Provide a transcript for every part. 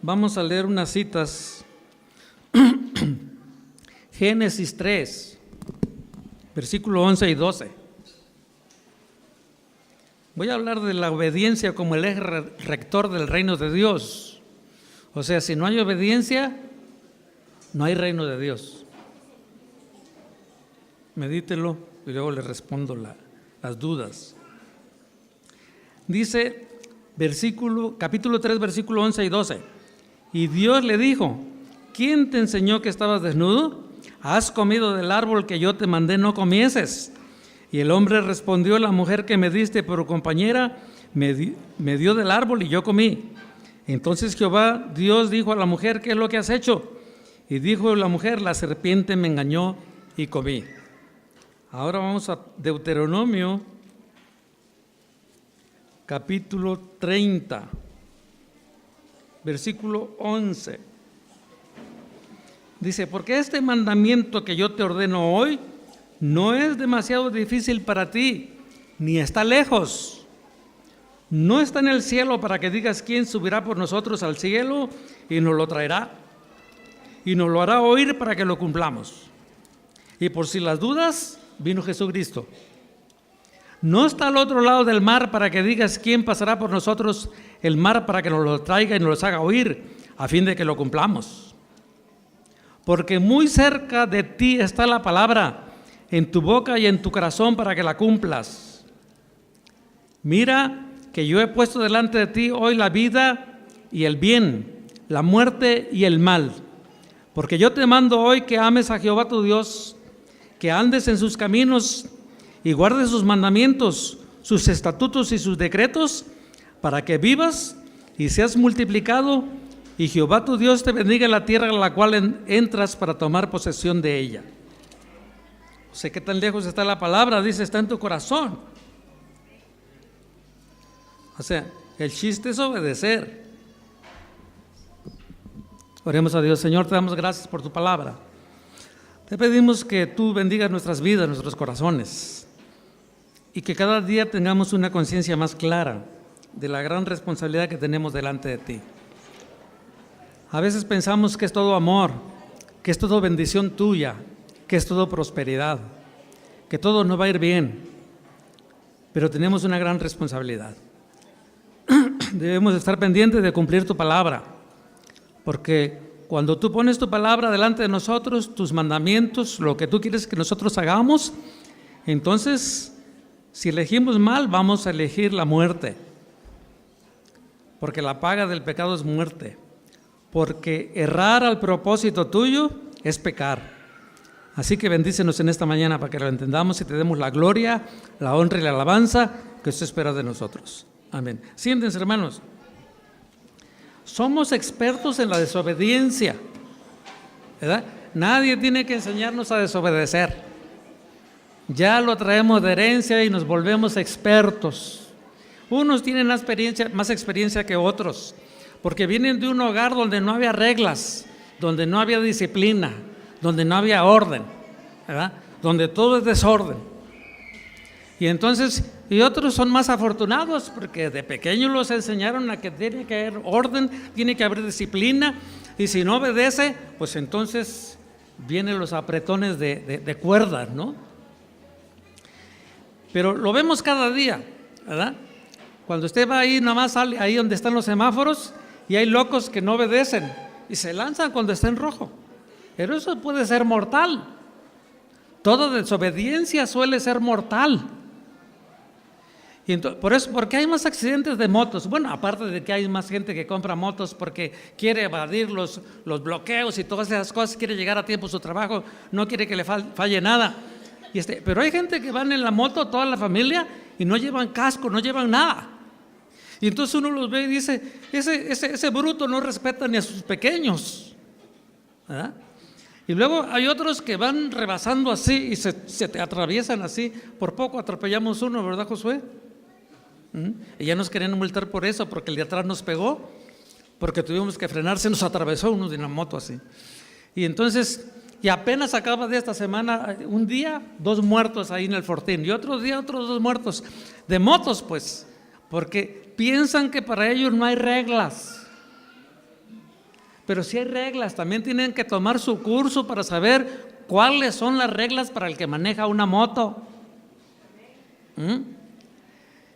Vamos a leer unas citas. Génesis 3, versículo 11 y 12. Voy a hablar de la obediencia como el eje rector del reino de Dios. O sea, si no hay obediencia, no hay reino de Dios. Medítelo y luego le respondo las dudas. Dice capítulo 3, versículo 11 y 12. Y Dios le dijo: ¿quién te enseñó que estabas desnudo? ¿Has comido del árbol que yo te mandé no comieses? Y el hombre respondió: la mujer que me diste por compañera me dio del árbol y yo comí. Entonces Jehová Dios dijo a la mujer: ¿qué es lo que has hecho? Y dijo la mujer: la serpiente me engañó y comí. Ahora vamos a Deuteronomio capítulo 30, versículo 11. Dice: porque este mandamiento que yo te ordeno hoy no es demasiado difícil para ti, ni está lejos. No está en el cielo para que digas: ¿quién subirá por nosotros al cielo y nos lo traerá? Y nos lo hará oír para que lo cumplamos. Y por si las dudas, vino Jesucristo. No está al otro lado del mar para que digas: ¿quién pasará por nosotros el mar para que nos lo traiga y nos lo haga oír, a fin de que lo cumplamos? Porque muy cerca de ti está la palabra, en tu boca y en tu corazón, para que la cumplas. Mira que yo he puesto delante de ti hoy la vida y el bien, la muerte y el mal. Porque yo te mando hoy que ames a Jehová tu Dios, que andes en sus caminos y guardes sus mandamientos, sus estatutos y sus decretos, para que vivas y seas multiplicado, y Jehová tu Dios te bendiga en la tierra a la cual entras para tomar posesión de ella. O sea, ¿qué tan lejos está la palabra? Dice: está en tu corazón. O sea, el chiste es obedecer. Oremos a Dios. Señor, te damos gracias por tu palabra. Te pedimos que tú bendigas nuestras vidas, nuestros corazones, y que cada día tengamos una conciencia más clara de la gran responsabilidad que tenemos delante de ti. A veces pensamos que es todo amor, que es todo bendición tuya, que es todo prosperidad, que todo nos va a ir bien, pero tenemos una gran responsabilidad. Debemos estar pendientes de cumplir tu palabra, porque cuando tú pones tu palabra delante de nosotros, tus mandamientos, lo que tú quieres que nosotros hagamos, entonces, si elegimos mal, vamos a elegir la muerte, porque la paga del pecado es muerte, porque errar al propósito tuyo es pecar. Así que bendícenos en esta mañana para que lo entendamos y te demos la gloria, la honra y la alabanza que usted espera de nosotros. Amén. Siéntense, hermanos. Somos expertos en la desobediencia, ¿verdad? Nadie tiene que enseñarnos a desobedecer. Ya lo traemos de herencia y nos volvemos expertos. Unos tienen más experiencia que otros, porque vienen de un hogar donde no había reglas, donde no había disciplina, donde no había orden, ¿verdad? Donde todo es desorden. Y entonces, y otros son más afortunados porque de pequeños los enseñaron a que tiene que haber orden, tiene que haber disciplina, y si no obedece, pues entonces vienen los apretones de cuerdas, ¿no? Pero lo vemos cada día, ¿verdad? Cuando usted va ahí, nomás sale ahí donde están los semáforos, y hay locos que no obedecen y se lanzan cuando está en rojo. Pero eso puede ser mortal. Toda desobediencia suele ser mortal. Y entonces, ¿por qué hay más accidentes de motos? Bueno, aparte de que hay más gente que compra motos porque quiere evadir los bloqueos y todas esas cosas, quiere llegar a tiempo a su trabajo, no quiere que le falle nada. Pero hay gente que van en la moto, toda la familia, y no llevan casco, no llevan nada. Y entonces uno los ve y dice: ese bruto no respeta ni a sus pequeños, ¿verdad? Y luego hay otros que van rebasando así y se te atraviesan así. Por poco atropellamos uno, ¿verdad, Josué? Y ya nos querían multar por eso, porque el de atrás nos pegó, porque tuvimos que frenar, se nos atravesó uno de una moto así. Y entonces, y apenas acaba de esta semana, un día 2 muertos ahí en el Fortín, y otro día otros 2 muertos de motos, pues, porque piensan que para ellos no hay reglas. Pero si hay reglas, también tienen que tomar su curso para saber cuáles son las reglas para el que maneja una moto.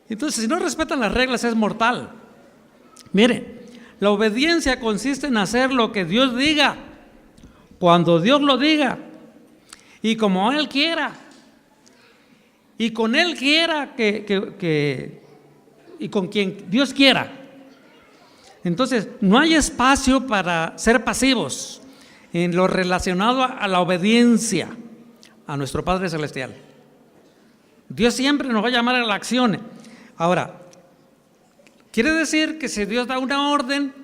Entonces, si no respetan las reglas, es mortal. Mire, la obediencia consiste en hacer lo que Dios diga, cuando Dios lo diga, y como Él quiera, y con Él quiera, y con quien Dios quiera. Entonces, no hay espacio para ser pasivos en lo relacionado a la obediencia a nuestro Padre Celestial. Dios siempre nos va a llamar a la acción. Ahora, quiere decir que si Dios da una orden,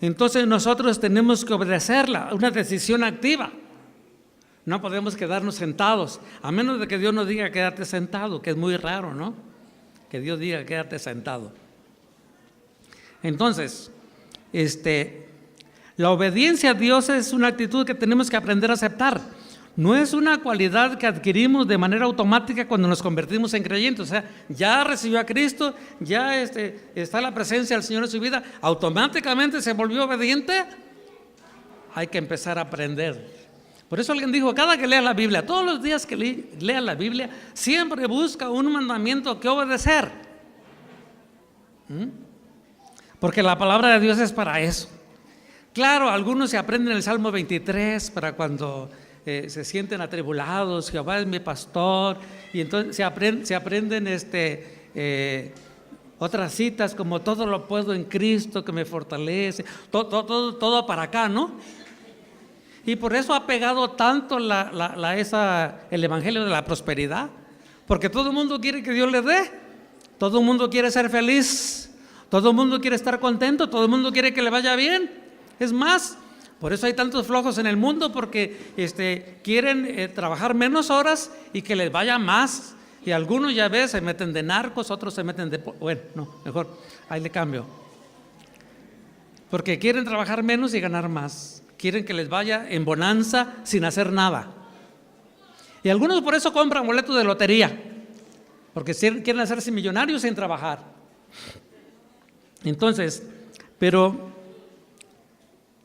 entonces nosotros tenemos que obedecerla, una decisión activa. No podemos quedarnos sentados, a menos de que Dios nos diga quédate sentado, que es muy raro, ¿no? Que Dios diga quédate sentado. Entonces, la obediencia a Dios es una actitud que tenemos que aprender a aceptar. No es una cualidad que adquirimos de manera automática cuando nos convertimos en creyentes. O sea, ya recibió a Cristo, ya está la presencia del Señor en su vida, automáticamente se volvió obediente. Hay que empezar a aprender. Por eso alguien dijo, cada que lea la Biblia, todos los días que lea la Biblia, siempre busca un mandamiento que obedecer. Porque la palabra de Dios es para eso. Claro, algunos se aprenden el Salmo 23 para cuando se sienten atribulados, Jehová es mi pastor, y entonces se aprenden otras citas como todo lo puedo en Cristo que me fortalece, todo para acá, ¿no? Y por eso ha pegado tanto el evangelio de la prosperidad, porque todo el mundo quiere que Dios le dé, todo el mundo quiere ser feliz, todo el mundo quiere estar contento, todo el mundo quiere que le vaya bien. Es más, por eso hay tantos flojos en el mundo, porque quieren trabajar menos horas y que les vaya más. Y algunos, ya ves, se meten de narcos, otros se meten de... Bueno, no, mejor, ahí le cambio. Porque quieren trabajar menos y ganar más. Quieren que les vaya en bonanza sin hacer nada. Y algunos por eso compran boletos de lotería, porque quieren hacerse millonarios sin trabajar. Entonces, pero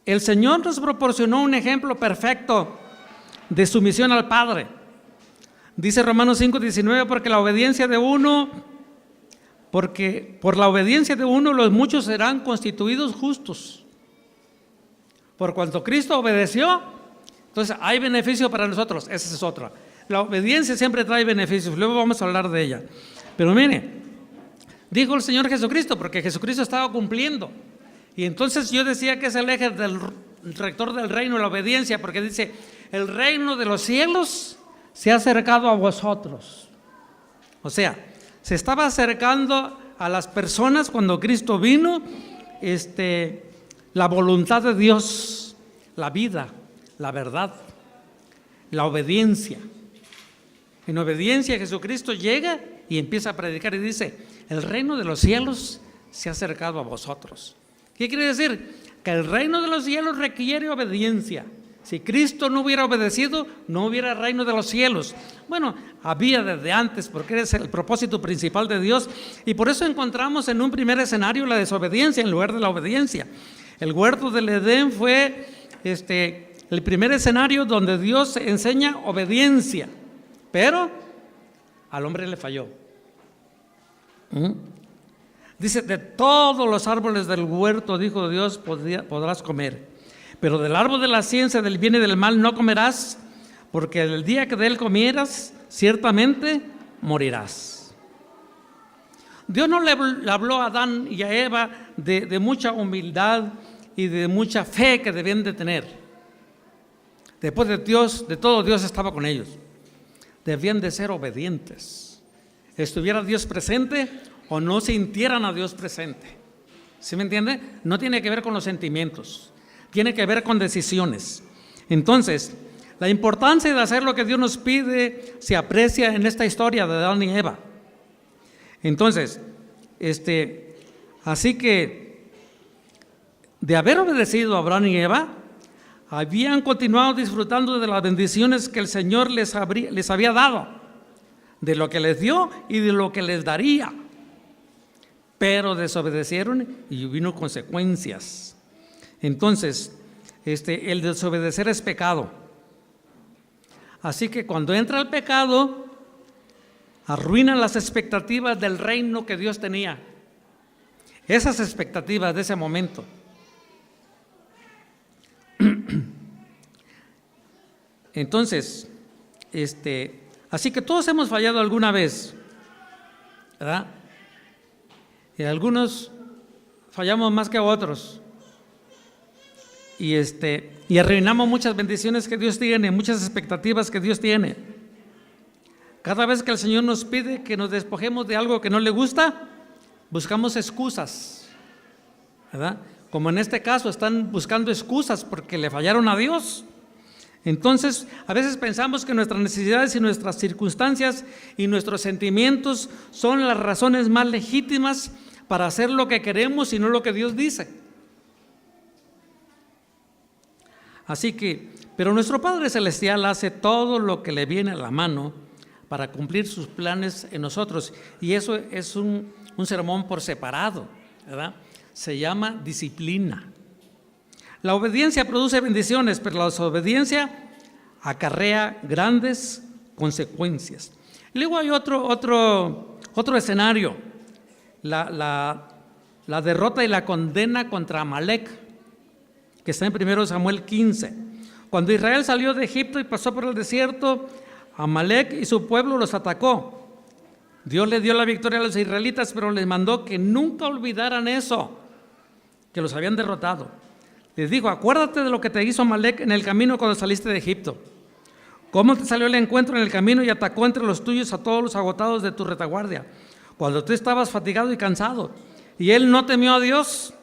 el Señor nos proporcionó un ejemplo perfecto de sumisión al Padre. Dice Romanos 5:19, porque por la obediencia de uno los muchos serán constituidos justos. Por cuanto Cristo obedeció, entonces hay beneficio para nosotros. Esa es otra. La obediencia siempre trae beneficios, luego vamos a hablar de ella. Pero mire, dijo el Señor Jesucristo, porque Jesucristo estaba cumpliendo. Y entonces yo decía que es el eje del rector del reino, la obediencia, porque dice, el reino de los cielos se ha acercado a vosotros. O sea, se estaba acercando a las personas cuando Cristo vino, la voluntad de Dios, la vida, la verdad, la obediencia. En obediencia Jesucristo llega y empieza a predicar y dice, el reino de los cielos se ha acercado a vosotros. ¿Qué quiere decir? Que el reino de los cielos requiere obediencia. Si Cristo no hubiera obedecido, no hubiera reino de los cielos. Bueno, había desde antes, porque es el propósito principal de Dios, y por eso encontramos en un primer escenario la desobediencia en lugar de la obediencia. El huerto del Edén fue el primer escenario donde Dios enseña obediencia, pero al hombre le falló. Dice, de todos los árboles del huerto, dijo Dios, podrás comer, pero del árbol de la ciencia del bien y del mal no comerás, porque el día que de él comieras, ciertamente morirás. Dios no le habló a Adán y a Eva de mucha humildad y de mucha fe que debían de tener. Después de todo Dios estaba con ellos. Debían de ser obedientes. Estuviera Dios presente o no sintieran a Dios presente. ¿Sí me entiende? No tiene que ver con los sentimientos, tiene que ver con decisiones. Entonces, la importancia de hacer lo que Dios nos pide se aprecia en esta historia de Adán y Eva. Entonces, así que de haber obedecido a Abraham y Eva, habían continuado disfrutando de las bendiciones que el Señor les había dado, de lo que les dio y de lo que les daría. Pero desobedecieron y vino consecuencias. Entonces, el desobedecer es pecado. Así que cuando entra el pecado, arruinan las expectativas del reino que Dios tenía. Esas expectativas de ese momento. Entonces, así que todos hemos fallado alguna vez, ¿verdad? Y algunos fallamos más que otros. Y arruinamos muchas bendiciones que Dios tiene, muchas expectativas que Dios tiene. Cada vez que el Señor nos pide que nos despojemos de algo que no le gusta, buscamos excusas, ¿verdad? Como en este caso están buscando excusas porque le fallaron a Dios. Entonces, a veces pensamos que nuestras necesidades y nuestras circunstancias y nuestros sentimientos son las razones más legítimas para hacer lo que queremos y no lo que Dios dice. Así que, pero nuestro Padre Celestial hace todo lo que le viene a la mano para cumplir sus planes en nosotros. Y eso es un sermón por separado, ¿verdad? Se llama disciplina. La obediencia produce bendiciones, pero la desobediencia acarrea grandes consecuencias. Luego hay otro escenario, la derrota y la condena contra Amalek, que está en 1 Samuel 15. Cuando Israel salió de Egipto y pasó por el desierto, Amalek y su pueblo los atacó. Dios le dio la victoria a los israelitas, pero les mandó que nunca olvidaran eso, que los habían derrotado. Les dijo: acuérdate de lo que te hizo Amalek en el camino cuando saliste de Egipto. Cómo te salió el encuentro en el camino y atacó entre los tuyos a todos los agotados de tu retaguardia, cuando tú estabas fatigado y cansado. Y él no temió a Dios.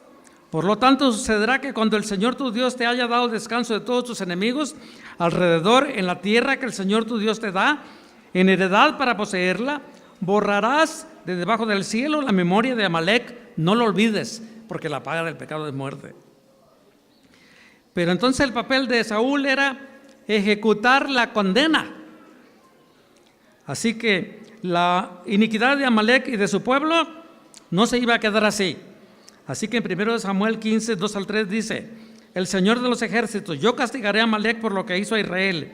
Por lo tanto, sucederá que cuando el Señor tu Dios te haya dado descanso de todos tus enemigos alrededor en la tierra que el Señor tu Dios te da en heredad para poseerla, borrarás de debajo del cielo la memoria de Amalek. No lo olvides, porque la paga del pecado es muerte. Pero entonces el papel de Saúl era ejecutar la condena. Así que la iniquidad de Amalek y de su pueblo no se iba a quedar así. Así que en 1 Samuel 15, 2 al 3 dice: el Señor de los ejércitos, yo castigaré a Amalek por lo que hizo a Israel,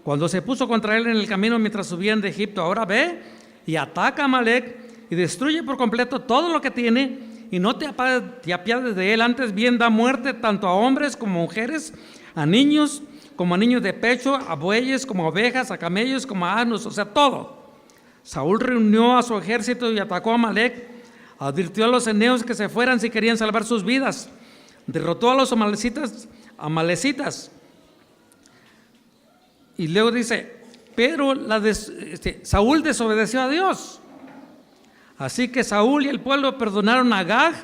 cuando se puso contra él en el camino mientras subían de Egipto. Ahora ve y ataca a Amalek y destruye por completo todo lo que tiene, y no te apiades de él, antes bien da muerte tanto a hombres como a mujeres, a niños como a niños de pecho, a bueyes como a ovejas, a camellos como a asnos, o sea, todo. Saúl reunió a su ejército y atacó a Amalek. Advirtió a los eneos que se fueran si querían salvar sus vidas. Derrotó a los amalecitas. Y luego dice: pero Saúl desobedeció a Dios. Así que Saúl y el pueblo perdonaron a Agag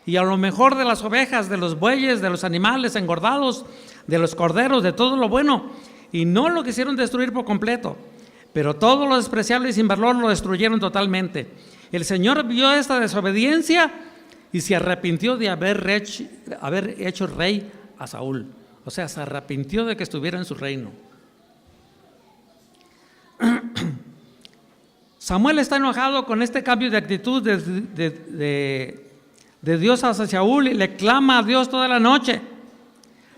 y a lo mejor de las ovejas, de los bueyes, de los animales engordados, de los corderos, de todo lo bueno, y no lo quisieron destruir por completo. Pero todo lo despreciable y sin valor lo destruyeron totalmente. El Señor vio esta desobediencia y se arrepintió de haber hecho rey a Saúl. O sea, se arrepintió de que estuviera en su reino. Samuel está enojado con este cambio de actitud de Dios hacia Saúl y le clama a Dios toda la noche.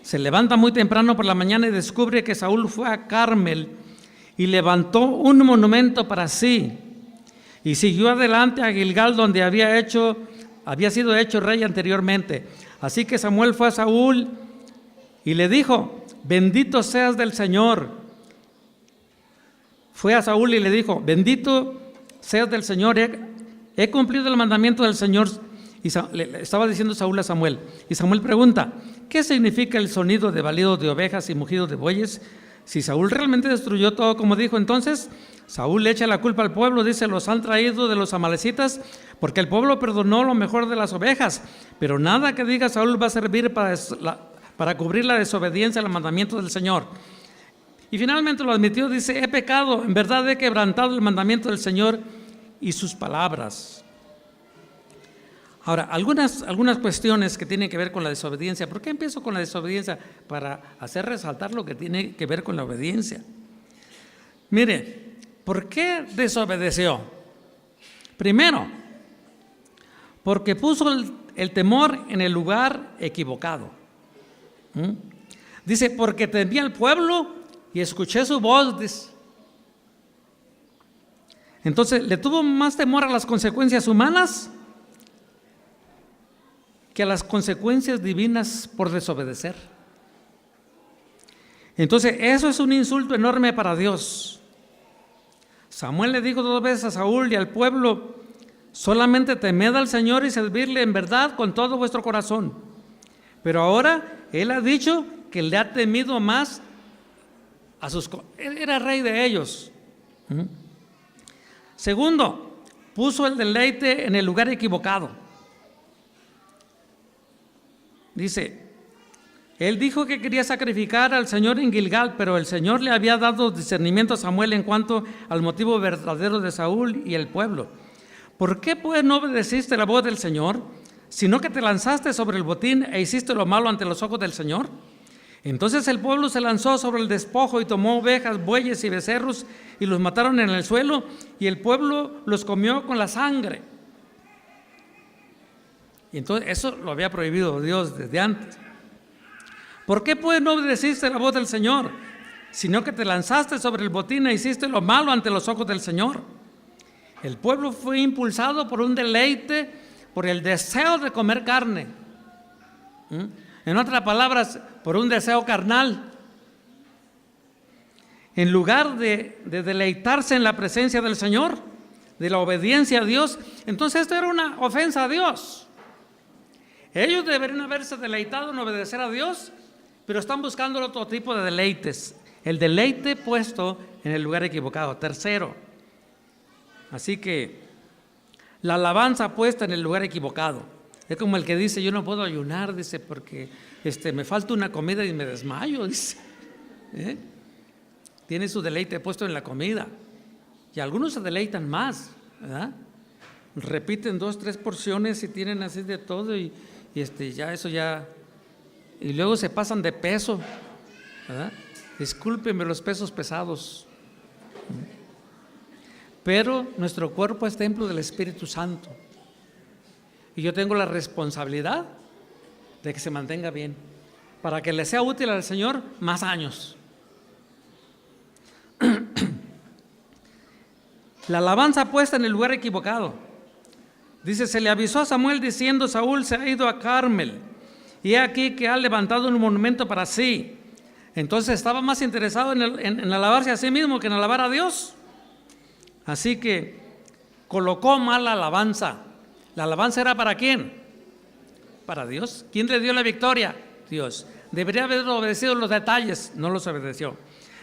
Se levanta muy temprano por la mañana y descubre que Saúl fue a Carmel y levantó un monumento para sí. Y siguió adelante a Gilgal, donde había sido hecho rey anteriormente. Así que Samuel fue a Saúl y le dijo: bendito seas del Señor. Fue a Saúl y le dijo: bendito seas del Señor, he cumplido el mandamiento del Señor. Y le estaba diciendo Saúl a Samuel. Y Samuel pregunta: ¿qué significa el sonido de balido de ovejas y mugido de bueyes? Si Saúl realmente destruyó todo como dijo, entonces Saúl le echa la culpa al pueblo, dice: los han traído de los amalecitas, porque el pueblo perdonó lo mejor de las ovejas. Pero nada que diga Saúl va a servir para cubrir la desobediencia al mandamiento del Señor. Y finalmente lo admitió, dice: he pecado, en verdad he quebrantado el mandamiento del Señor y sus palabras. Ahora, algunas cuestiones que tienen que ver con la desobediencia. ¿Por qué empiezo con la desobediencia? Para hacer resaltar lo que tiene que ver con la obediencia. Mire, ¿por qué desobedeció? Primero, porque puso el temor en el lugar equivocado. Dice, porque temí al pueblo y escuché su voz. Dice. Entonces, le tuvo más temor a las consecuencias humanas que a las consecuencias divinas por desobedecer. Entonces, eso es un insulto enorme para Dios. Samuel le dijo 2 veces a Saúl y al pueblo: solamente temed al Señor y servirle en verdad con todo vuestro corazón. Pero ahora él ha dicho que le ha temido más a sus... Él era rey de ellos. Segundo, puso el deleite en el lugar equivocado. Dice, él dijo que quería sacrificar al Señor en Gilgal, pero el Señor le había dado discernimiento a Samuel en cuanto al motivo verdadero de Saúl y el pueblo. ¿Por qué pues no obedeciste la voz del Señor, sino que te lanzaste sobre el botín e hiciste lo malo ante los ojos del Señor? Entonces el pueblo se lanzó sobre el despojo y tomó ovejas, bueyes y becerros y los mataron en el suelo, y el pueblo los comió con la sangre. Y entonces eso lo había prohibido Dios desde antes. ¿Por qué pues no obedeciste la voz del Señor, sino que te lanzaste sobre el botín e hiciste lo malo ante los ojos del Señor? El pueblo fue impulsado por un deleite, por el deseo de comer carne. En otras palabras, por un deseo carnal. En lugar de deleitarse en la presencia del Señor, de la obediencia a Dios, entonces esto era una ofensa a Dios. Ellos deberían haberse deleitado en obedecer a Dios, pero están buscando otro tipo de deleites. El deleite puesto en el lugar equivocado. Tercero, así que la alabanza puesta en el lugar equivocado. Es como el que dice, yo no puedo ayunar, dice, porque me falta una comida y me desmayo, dice. Tiene su deleite puesto en la comida. Y algunos se deleitan más, ¿verdad? Repiten 2, 3 porciones y tienen así de todo y ya eso ya... Y luego se pasan de peso, ¿verdad? Discúlpenme los pesos pesados. Pero nuestro cuerpo es templo del Espíritu Santo. Y yo tengo la responsabilidad de que se mantenga bien, para que le sea útil al Señor más años. La alabanza puesta en el lugar equivocado. Dice, se le avisó a Samuel diciendo, Saúl se ha ido a Carmel, y he aquí que ha levantado un monumento para sí. Entonces estaba más interesado en alabarse a sí mismo que en alabar a Dios. Así que colocó mal la alabanza. ¿La alabanza era para quién? Para Dios. ¿Quién le dio la victoria? Dios. Debería haber obedecido los detalles, no los obedeció.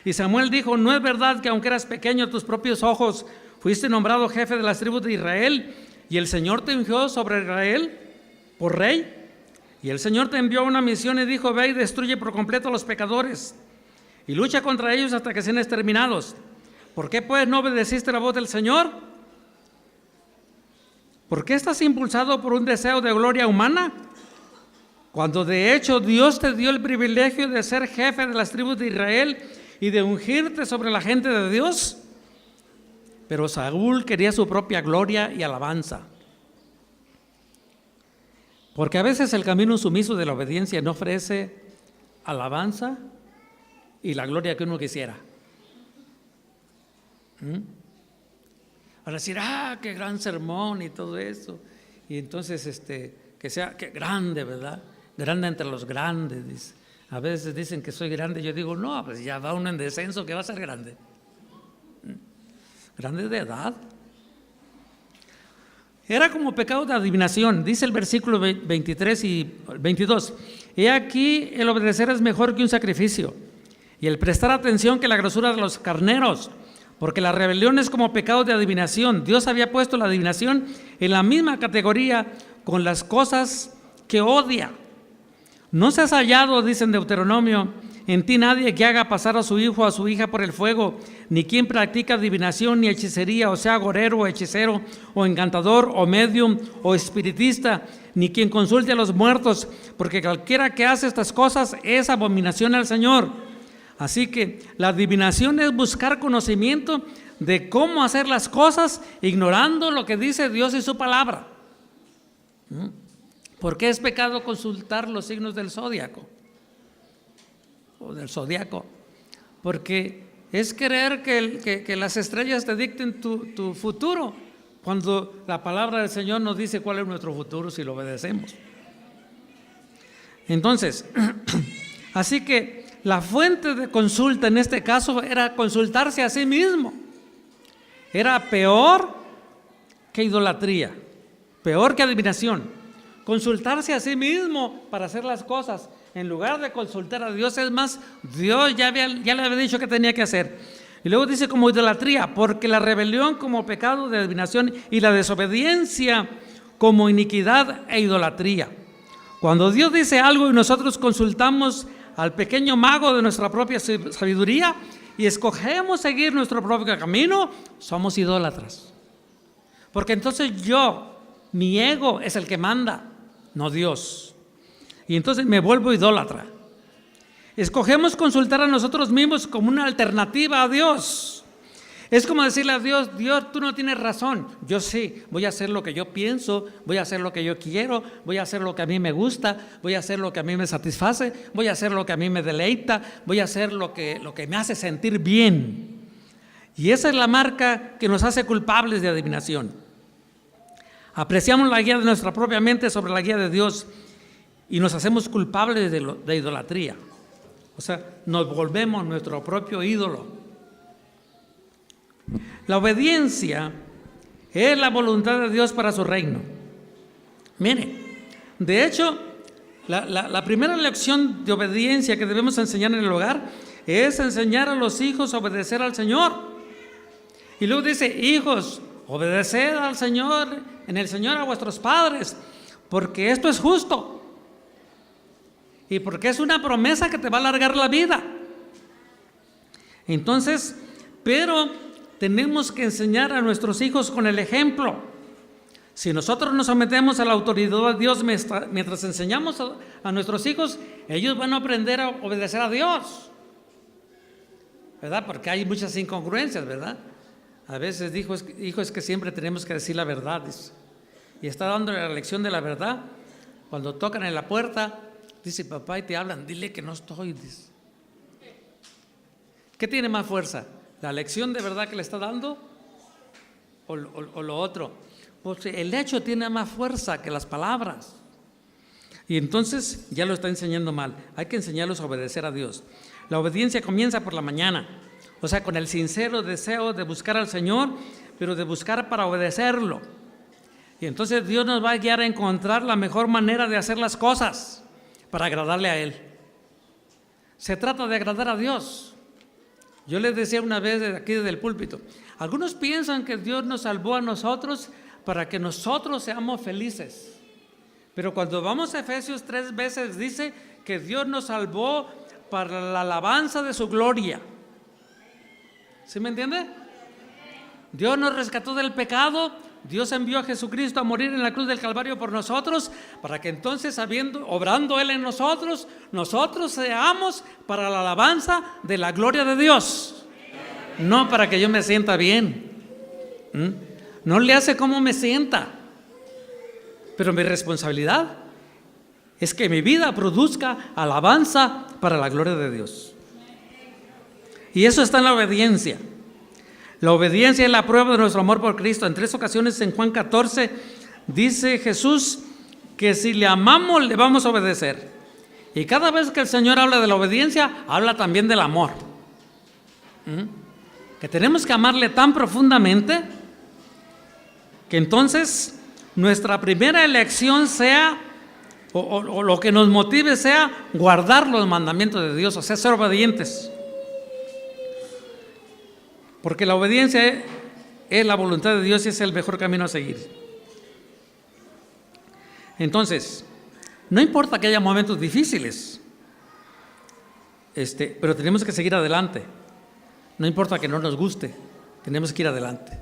Y Samuel dijo, no es verdad que aunque eras pequeño a tus propios ojos, fuiste nombrado jefe de las tribus de Israel, y el Señor te ungió sobre Israel por rey. Y el Señor te envió una misión y dijo, ve y destruye por completo a los pecadores, y lucha contra ellos hasta que sean exterminados. ¿Por qué pues no obedeciste la voz del Señor? ¿Por qué estás impulsado por un deseo de gloria humana? Cuando de hecho Dios te dio el privilegio de ser jefe de las tribus de Israel y de ungirte sobre la gente de Dios. Pero Saúl quería su propia gloria y alabanza. Porque a veces el camino sumiso de la obediencia no ofrece alabanza y la gloria que uno quisiera. Para decir, qué gran sermón y todo eso. Y entonces, que sea que grande, ¿verdad? Grande entre los grandes, dice. A veces dicen que soy grande, yo digo, no, pues ya va uno en descenso, que va a ser grande. Grande de edad. Era como pecado de adivinación, dice el versículo 23 y 22. He aquí, el obedecer es mejor que un sacrificio, y el prestar atención que la grosura de los carneros. Porque la rebelión es como pecado de adivinación. Dios había puesto la adivinación en la misma categoría con las cosas que odia. No seas hallado, dice en Deuteronomio, en ti nadie que haga pasar a su hijo o a su hija por el fuego, ni quien practica adivinación ni hechicería, o sea, agorero o hechicero, o encantador, o medium, o espiritista, ni quien consulte a los muertos, porque cualquiera que hace estas cosas es abominación al Señor. Así que la adivinación es buscar conocimiento de cómo hacer las cosas ignorando lo que dice Dios y su palabra. ¿Por qué es pecado consultar los signos del zodiaco? o del zodiaco, porque es querer que las estrellas te dicten tu futuro, cuando la palabra del Señor nos dice cuál es nuestro futuro si lo obedecemos. Entonces, así que la fuente de consulta en este caso era consultarse a sí mismo. Era peor que idolatría, peor que adivinación. Consultarse a sí mismo para hacer las cosas, en lugar de consultar a Dios. Es más, Dios ya le había dicho que tenía que hacer. Y luego dice como idolatría, porque la rebelión como pecado de adivinación y la desobediencia como iniquidad e idolatría. Cuando Dios dice algo y nosotros consultamos al pequeño mago de nuestra propia sabiduría y escogemos seguir nuestro propio camino, somos idólatras. Porque entonces mi ego es el que manda, no Dios. Y entonces me vuelvo idólatra. Escogemos consultar a nosotros mismos como una alternativa a Dios. Es como decirle a Dios: Dios, tú no tienes razón. Yo sí, voy a hacer lo que yo pienso, voy a hacer lo que yo quiero, voy a hacer lo que a mí me gusta, voy a hacer lo que a mí me satisface, voy a hacer lo que a mí me deleita, voy a hacer lo que me hace sentir bien. Y esa es la marca que nos hace culpables de adivinación. Apreciamos la guía de nuestra propia mente sobre la guía de Dios y nos hacemos culpables de idolatría. O sea, nos volvemos nuestro propio ídolo. La obediencia es la voluntad de Dios para su reino. Mire, de hecho, la primera lección de obediencia que debemos enseñar en el hogar es enseñar a los hijos a obedecer al Señor. Y luego dice: hijos, obedeced al Señor, en el Señor a vuestros padres, porque esto es justo. Y porque es una promesa que te va a alargar la vida. Entonces, pero tenemos que enseñar a nuestros hijos con el ejemplo. Si nosotros nos sometemos a la autoridad de Dios mientras enseñamos a nuestros hijos, ellos van a aprender a obedecer a Dios, ¿verdad? Porque hay muchas incongruencias, ¿verdad? A veces dijo: hijo, es que siempre tenemos que decir la verdad, dice. Y está dando la lección de la verdad. Cuando tocan en la puerta, dice: papá, y te hablan, dile que no estoy, dice. ¿Qué tiene más fuerza? ¿La lección de verdad que le está dando o lo otro? Pues el hecho tiene más fuerza que las palabras. Y entonces ya lo está enseñando mal. Hay que enseñarlos a obedecer a Dios. La obediencia comienza por la mañana, o sea, con el sincero deseo de buscar al Señor, pero de buscar para obedecerlo. Y entonces Dios nos va a guiar a encontrar la mejor manera de hacer las cosas para agradarle a Él. Se trata de agradar a Dios. Yo les decía una vez aquí desde el púlpito, algunos piensan que Dios nos salvó a nosotros para que nosotros seamos felices. Pero cuando vamos a Efesios 3 veces dice que Dios nos salvó para la alabanza de su gloria. ¿Sí me entiende? Dios nos rescató del pecado. Dios envió a Jesucristo a morir en la cruz del Calvario por nosotros, para que entonces, obrando Él en nosotros, nosotros seamos para la alabanza de la gloria de Dios. No para que yo me sienta bien. No le hace como me sienta. Pero mi responsabilidad es que mi vida produzca alabanza para la gloria de Dios. Y eso está en la obediencia. La obediencia es la prueba de nuestro amor por Cristo. En 3 ocasiones en Juan 14 dice Jesús que si le amamos le vamos a obedecer. Y cada vez que el Señor habla de la obediencia, habla también del amor. Que tenemos que amarle tan profundamente que entonces nuestra primera elección sea, o lo que nos motive sea guardar los mandamientos de Dios, o sea, ser obedientes. Porque la obediencia es la voluntad de Dios y es el mejor camino a seguir. Entonces, no importa que haya momentos difíciles, pero tenemos que seguir adelante. No importa que no nos guste, tenemos que ir adelante.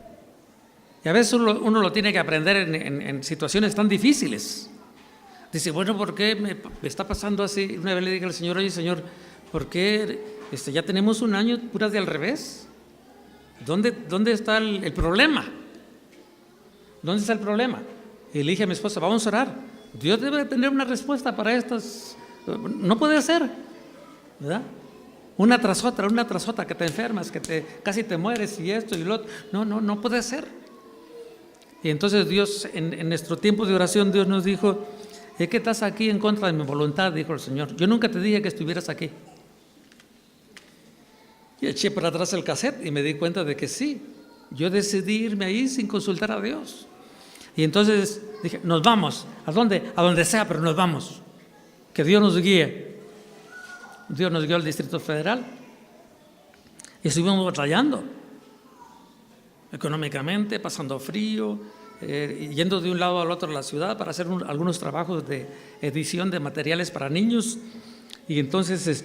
Y a veces uno lo tiene que aprender en situaciones tan difíciles. Dice: bueno, ¿por qué me está pasando así? Una vez le dije al Señor: oye, Señor, ¿por qué ya tenemos un año puras de al revés? ¿Dónde está el problema? ¿Dónde está el problema? Y le dije a mi esposa: vamos a orar. Dios debe tener una respuesta para estas. No puede ser, ¿verdad? una tras otra, que te enfermas, casi te mueres y esto y lo otro. No puede ser. Y entonces Dios, en nuestro tiempo de oración, Dios nos dijo: es que estás aquí en contra de mi voluntad, dijo el Señor. Yo nunca te dije que estuvieras aquí. Y eché para atrás el cassette y me di cuenta de que sí, yo decidí irme ahí sin consultar a Dios. Y entonces dije: nos vamos. ¿A dónde? A donde sea, pero nos vamos. Que Dios nos guíe. Dios nos guió al Distrito Federal y estuvimos batallando económicamente, pasando frío, yendo de un lado al otro de la ciudad para hacer algunos trabajos de edición de materiales para niños. Y entonces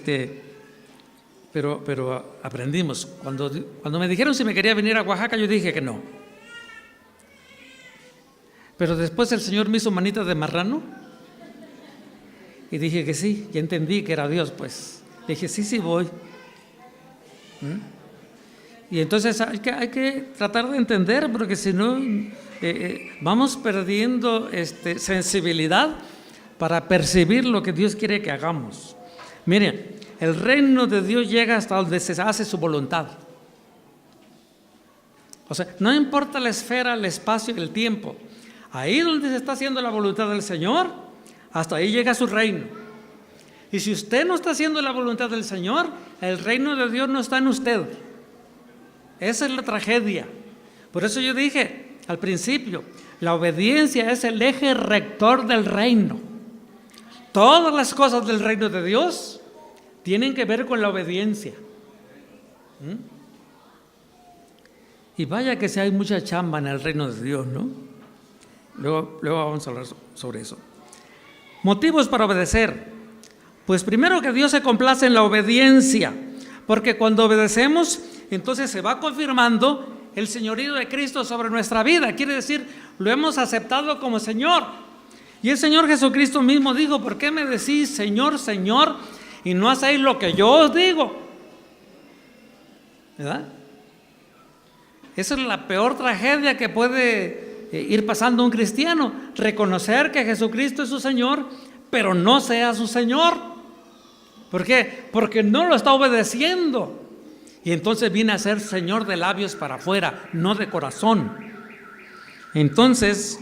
pero aprendimos. Cuando me dijeron si me quería venir a Oaxaca, yo dije que no. Pero después el Señor me hizo manita de marrano y dije que sí, ya entendí que era Dios, pues. Dije: sí voy. Y entonces hay que tratar de entender, porque si no vamos perdiendo sensibilidad para percibir lo que Dios quiere que hagamos. Miren, el reino de Dios llega hasta donde se hace su voluntad. O sea, no importa la esfera, el espacio, el tiempo. Ahí donde se está haciendo la voluntad del Señor, hasta ahí llega su reino. Y si usted no está haciendo la voluntad del Señor, el reino de Dios no está en usted. Esa es la tragedia. Por eso yo dije al principio, la obediencia es el eje rector del reino. Todas las cosas del reino de Dios tienen que ver con la obediencia. Y vaya que si hay mucha chamba en el reino de Dios, ¿no? Luego vamos a hablar sobre eso. Motivos para obedecer. Pues primero, que Dios se complace en la obediencia, porque cuando obedecemos, entonces se va confirmando el señorío de Cristo sobre nuestra vida. Quiere decir, lo hemos aceptado como Señor. Y el Señor Jesucristo mismo dijo: ¿por qué me decís Señor, Señor, y no hacéis lo que yo os digo? ¿Verdad? Esa es la peor tragedia que puede ir pasando un cristiano: reconocer que Jesucristo es su Señor, pero no sea su Señor. ¿Por qué? Porque no lo está obedeciendo. Y entonces viene a ser Señor de labios para afuera, no de corazón. Entonces,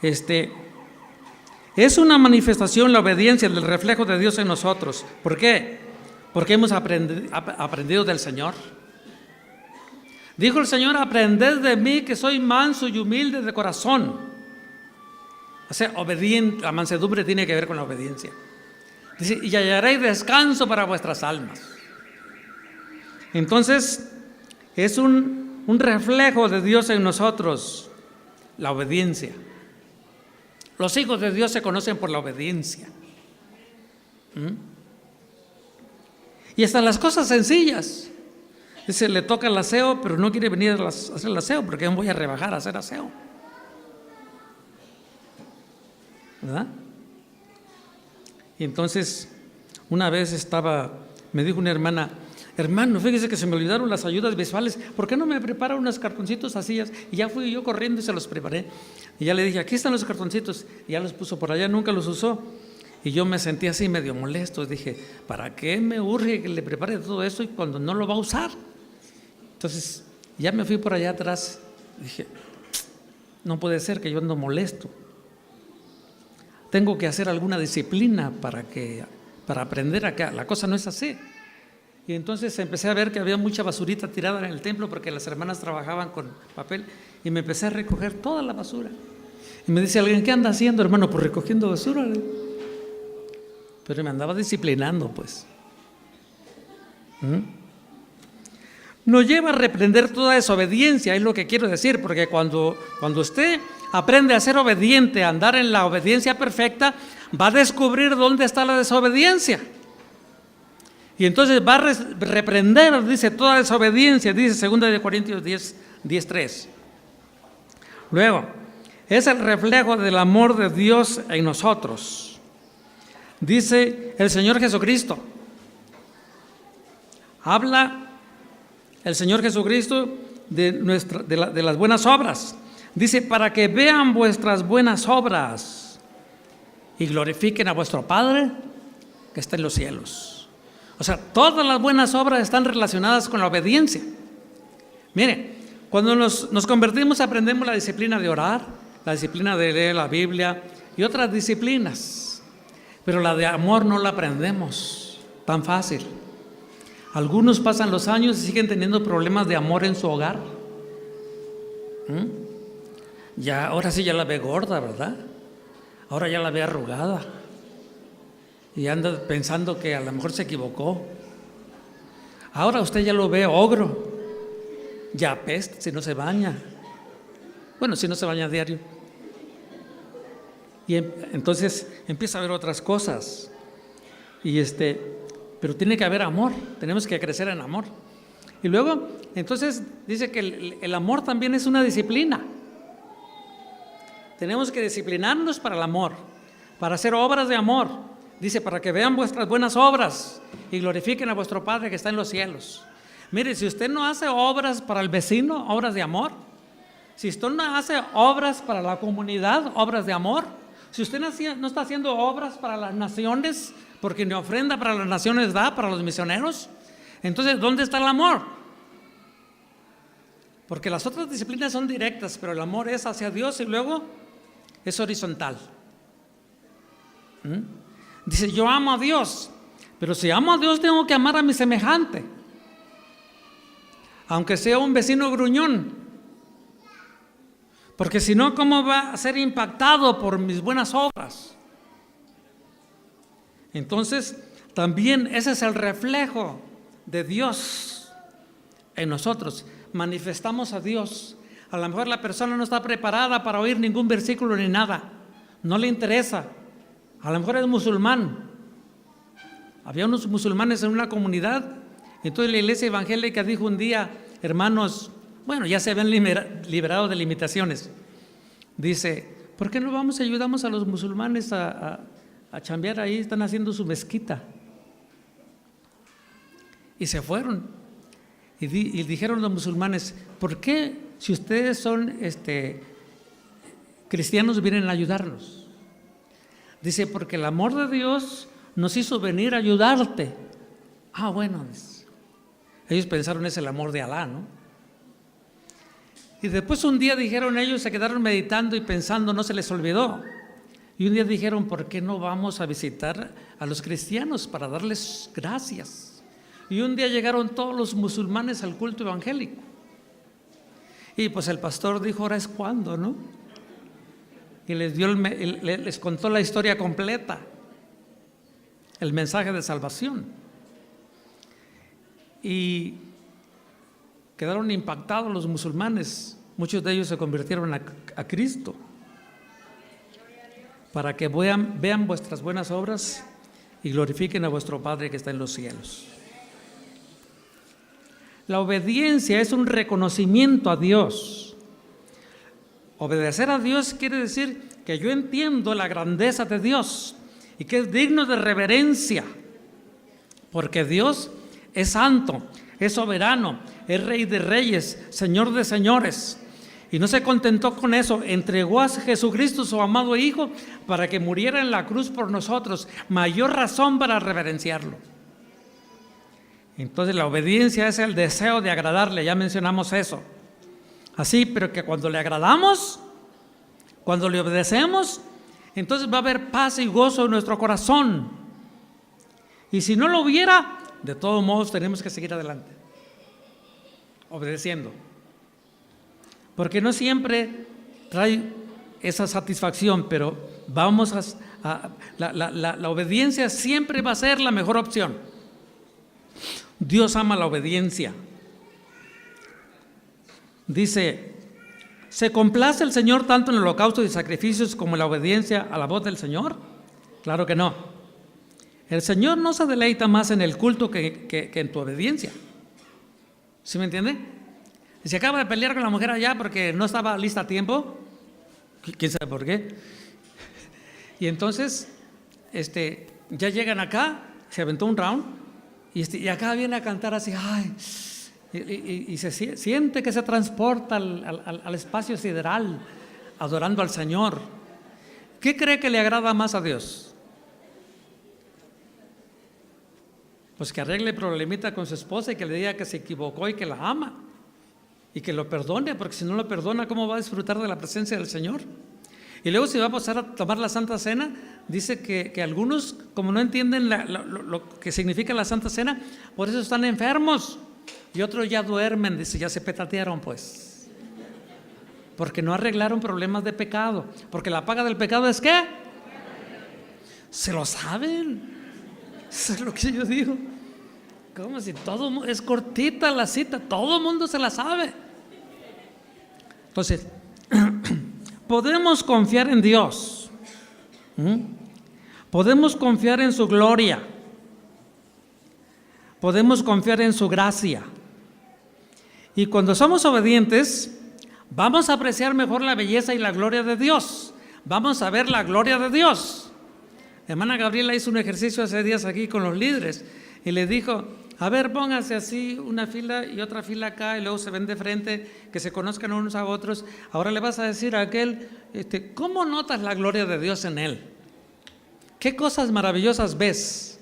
es una manifestación la obediencia del reflejo de Dios en nosotros. ¿Por qué? Porque hemos aprendido del Señor. Dijo el Señor: aprended de mí, que soy manso y humilde de corazón. O sea, obediente. La mansedumbre tiene que ver con la obediencia. Dice: y hallaréis descanso para vuestras almas. Entonces, es un reflejo de Dios en nosotros, la obediencia. Los hijos de Dios se conocen por la obediencia. Y hasta las cosas sencillas. Dice: le toca el aseo, pero no quiere venir a hacer el aseo, porque yo me voy a rebajar a hacer aseo. ¿Verdad? Y entonces, una vez me dijo una hermana: hermano, fíjese que se me olvidaron las ayudas visuales, ¿por qué no me prepara unos cartoncitos así? Y ya fui yo corriendo y se los preparé. Y ya le dije: aquí están los cartoncitos. Y ya los puso por allá, nunca los usó. Y yo me sentí así medio molesto. Dije: ¿para qué me urge que le prepare todo eso y cuando no lo va a usar? Entonces, ya me fui por allá atrás. Dije: no puede ser que yo ando molesto. Tengo que hacer alguna disciplina para aprender acá. La cosa no es así. Y entonces empecé a ver que había mucha basurita tirada en el templo, porque las hermanas trabajaban con papel, y me empecé a recoger toda la basura. Y me dice alguien: ¿qué anda haciendo, hermano? Pues recogiendo basura. Pero me andaba disciplinando, pues. Nos lleva a reprender toda desobediencia, es lo que quiero decir, porque cuando usted aprende a ser obediente, a andar en la obediencia perfecta, va a descubrir dónde está la desobediencia. Y entonces va a reprender, dice, toda desobediencia, dice 2 Corintios 10:3. Luego, es el reflejo del amor de Dios en nosotros. Dice el Señor Jesucristo, habla el Señor Jesucristo de las buenas obras. Dice: para que vean vuestras buenas obras y glorifiquen a vuestro Padre que está en los cielos. O sea, todas las buenas obras están relacionadas con la obediencia. Mire, cuando nos convertimos aprendemos la disciplina de orar, la disciplina de leer la Biblia y otras disciplinas, pero la de amor no la aprendemos tan fácil. Algunos pasan los años y siguen teniendo problemas de amor en su hogar. Ya, ahora sí ya la ve gorda, ¿verdad? Ahora ya la ve arrugada y anda pensando que a lo mejor se equivocó. Ahora usted ya lo ve ogro, ya apesta si no se baña. Bueno, si no se baña a diario. Y entonces empieza a ver otras cosas. Pero tiene que haber amor, tenemos que crecer en amor. Y luego, entonces dice que el amor también es una disciplina. Tenemos que disciplinarnos para el amor, para hacer obras de amor. Dice, para que vean vuestras buenas obras y glorifiquen a vuestro Padre que está en los cielos. Mire, si usted no hace obras para el vecino, obras de amor. Si usted no hace obras para la comunidad, obras de amor. Si usted no está haciendo obras para las naciones, porque ni ofrenda para las naciones da, para los misioneros, entonces, ¿dónde está el amor? Porque las otras disciplinas son directas, pero el amor es hacia Dios y luego es horizontal. Dice, yo amo a Dios, pero si amo a Dios tengo que amar a mi semejante, aunque sea un vecino gruñón, porque si no, ¿cómo va a ser impactado por mis buenas obras? Entonces, también ese es el reflejo de Dios en nosotros. Manifestamos a Dios. A lo mejor la persona no está preparada para oír ningún versículo ni nada, no le interesa. A lo mejor es musulmán. Había unos musulmanes en una comunidad, entonces la iglesia evangélica dijo un día, hermanos, bueno, ya se habían liberado de limitaciones. Dice, ¿por qué no vamos y ayudamos a los musulmanes a chambear ahí? Están haciendo su mezquita. Y se fueron. Y dijeron los musulmanes, ¿por qué si ustedes son cristianos vienen a ayudarnos? Dice, porque el amor de Dios nos hizo venir a ayudarte. Bueno, ellos pensaron es el amor de Alá, ¿no? Y después un día dijeron ellos, se quedaron meditando y pensando, no se les olvidó. Y un día dijeron, ¿por qué no vamos a visitar a los cristianos para darles gracias? Y un día llegaron todos los musulmanes al culto evangélico. Y pues el pastor dijo, ahora es cuando, ¿no? Y les contó la historia completa, el mensaje de salvación. Y quedaron impactados los musulmanes. Muchos de ellos se convirtieron a Cristo. Para que vean vuestras buenas obras y glorifiquen a vuestro Padre que está en los cielos. La obediencia es un reconocimiento a Dios. Obedecer a Dios quiere decir que yo entiendo la grandeza de Dios y que es digno de reverencia, porque Dios es santo, es soberano, es Rey de reyes, Señor de señores. Y no se contentó con eso, entregó a Jesucristo, su amado Hijo, para que muriera en la cruz por nosotros. Mayor razón para reverenciarlo. Entonces la obediencia es el deseo de agradarle, ya mencionamos eso. Así, pero que cuando le agradamos, cuando le obedecemos, entonces va a haber paz y gozo en nuestro corazón. Y si no lo hubiera, de todos modos tenemos que seguir adelante, obedeciendo. Porque no siempre trae esa satisfacción, pero vamos la obediencia siempre va a ser la mejor opción. Dios ama la obediencia. Dice, ¿se complace el Señor tanto en el holocausto y sacrificios como en la obediencia a la voz del Señor? Claro que no. El Señor no se deleita más en el culto que en tu obediencia. ¿Sí me entiende? Se acaba de pelear con la mujer allá porque no estaba lista a tiempo. ¿Quién sabe por qué? Y entonces, ya llegan acá, se aventó un round, y acá viene a cantar así, ay, y se siente que se transporta al espacio sideral, adorando al Señor. ¿Qué cree que le agrada más a Dios? Pues que arregle el problemita con su esposa y que le diga que se equivocó y que la ama y que lo perdone, porque si no lo perdona, ¿cómo va a disfrutar de la presencia del Señor? Y luego si va a pasar a tomar la Santa Cena, dice que algunos, como no entienden lo que significa la Santa Cena, por eso están enfermos, y otros ya duermen, dice, ya se petatearon pues, porque no arreglaron problemas de pecado, porque la paga del pecado es ¿qué? Se lo saben. Eso es lo que yo digo. Como si todo es cortita la cita, todo el mundo se la sabe. Entonces podemos confiar en Dios. Podemos confiar en su gloria. Podemos confiar en su gracia. Y cuando somos obedientes, vamos a apreciar mejor la belleza y la gloria de Dios. Vamos a ver la gloria de Dios. Hermana Gabriela hizo un ejercicio hace días aquí con los líderes y le dijo: a ver, pónganse así una fila y otra fila acá, y luego se ven de frente, que se conozcan unos a otros. Ahora le vas a decir a aquel, ¿cómo notas la gloria de Dios en él? ¿Qué cosas maravillosas ves?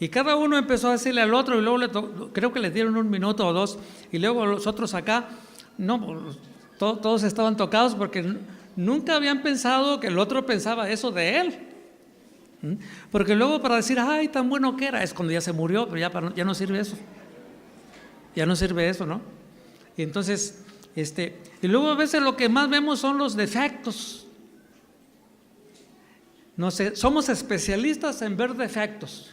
Y cada uno empezó a decirle al otro, y luego creo que les dieron 1 minuto o 2, y luego los otros acá, no, todos estaban tocados porque nunca habían pensado que el otro pensaba eso de él. Porque luego para decir, ay, tan bueno que era, es cuando ya se murió, pero ya no sirve eso. Ya no sirve eso, ¿no? Y entonces, y luego a veces lo que más vemos son los defectos. No sé, somos especialistas en ver defectos,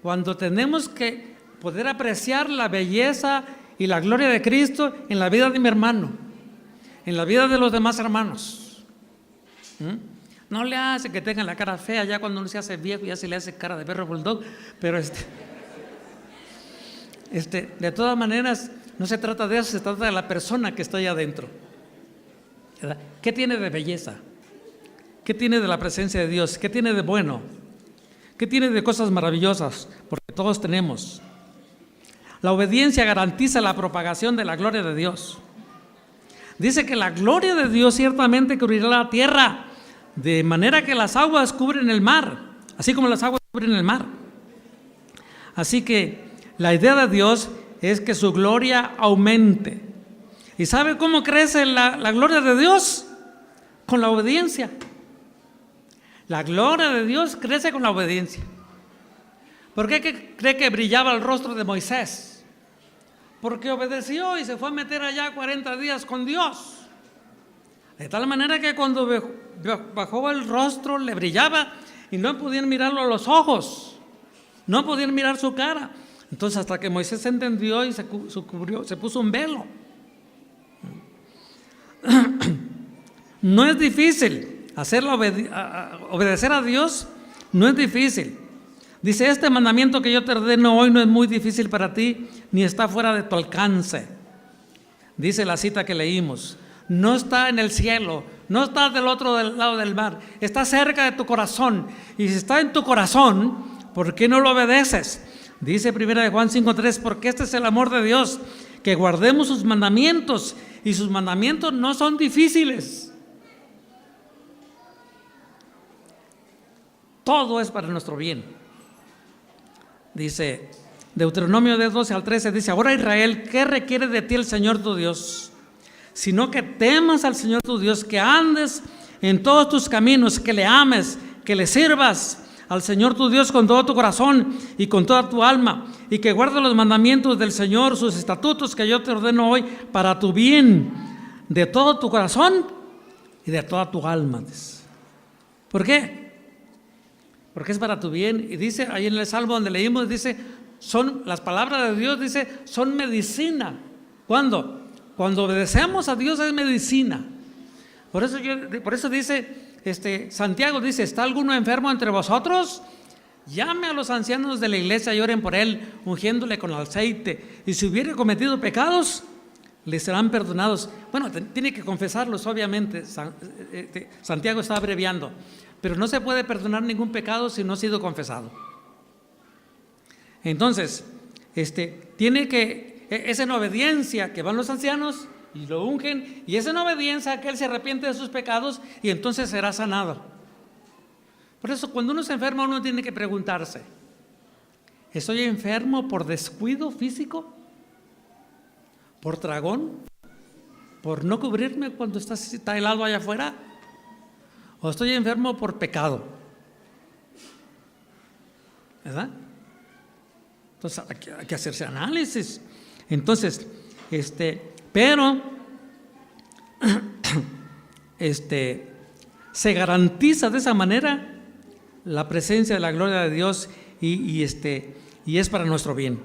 cuando tenemos que poder apreciar la belleza y la gloria de Cristo en la vida de mi hermano, en la vida de los demás hermanos. No le hace que tenga la cara fea, ya cuando uno se hace viejo ya se le hace cara de perro bulldog, pero de todas maneras no se trata de eso, se trata de la persona que está allá adentro, ¿verdad? ¿Qué tiene de belleza? ¿Qué tiene de la presencia de Dios? ¿Qué tiene de bueno? ¿Qué tiene de cosas maravillosas? Porque todos tenemos. La obediencia garantiza la propagación de la gloria de Dios. Dice que la gloria de Dios ciertamente cubrirá la tierra, de manera que las aguas cubren el mar, así como las aguas cubren el mar. Así que la idea de Dios es que su gloria aumente. ¿Y sabe cómo crece la gloria de Dios? Con la obediencia. La gloria de Dios crece con la obediencia. ¿Por qué cree que brillaba el rostro de Moisés? Porque obedeció y se fue a meter allá 40 días con Dios. De tal manera que cuando bajó el rostro le brillaba y no podían mirarlo a los ojos, no podían mirar su cara. Entonces hasta que Moisés se entendió y se cubrió, se puso un velo. No es difícil obedecer a Dios, no es difícil. Dice: este mandamiento que yo te ordeno hoy no es muy difícil para ti, ni está fuera de tu alcance. Dice la cita que leímos. No está en el cielo, no está del otro lado del mar, está cerca de tu corazón. Y si está en tu corazón, ¿por qué no lo obedeces? Dice 1 Juan 5:3, porque este es el amor de Dios, que guardemos sus mandamientos, y sus mandamientos no son difíciles. Todo es para nuestro bien. Dice Deuteronomio 12-13, dice: ahora Israel, ¿qué requiere de ti el Señor tu Dios? Sino que temas al Señor tu Dios, que andes en todos tus caminos, que le ames, que le sirvas al Señor tu Dios con todo tu corazón y con toda tu alma, y que guardes los mandamientos del Señor, sus estatutos que yo te ordeno hoy, para tu bien, de todo tu corazón y de toda tu alma. ¿Por qué? Porque es para tu bien. Y dice ahí en el Salmo donde leímos, dice, las palabras de Dios, dice, son medicina. ¿Cuándo? Cuando obedecemos a Dios es medicina. Por eso dice Santiago, dice: ¿está alguno enfermo entre vosotros? Llame a los ancianos de la iglesia y oren por él, ungiéndole con aceite. Y si hubiere cometido pecados, le serán perdonados. Bueno, tiene que confesarlos, obviamente. Santiago está abreviando. Pero no se puede perdonar ningún pecado si no ha sido confesado. Entonces, es en obediencia que van los ancianos y lo ungen, y es en obediencia que él se arrepiente de sus pecados y entonces será sanado. Por eso cuando uno se enferma, uno tiene que preguntarse: ¿Estoy enfermo por descuido físico? ¿Por tragón? ¿Por no cubrirme cuando está helado allá afuera? ¿O estoy enfermo por pecado? ¿Verdad? Entonces hay que hacerse análisis. Entonces, pero se garantiza de esa manera la presencia de la gloria de Dios y es para nuestro bien.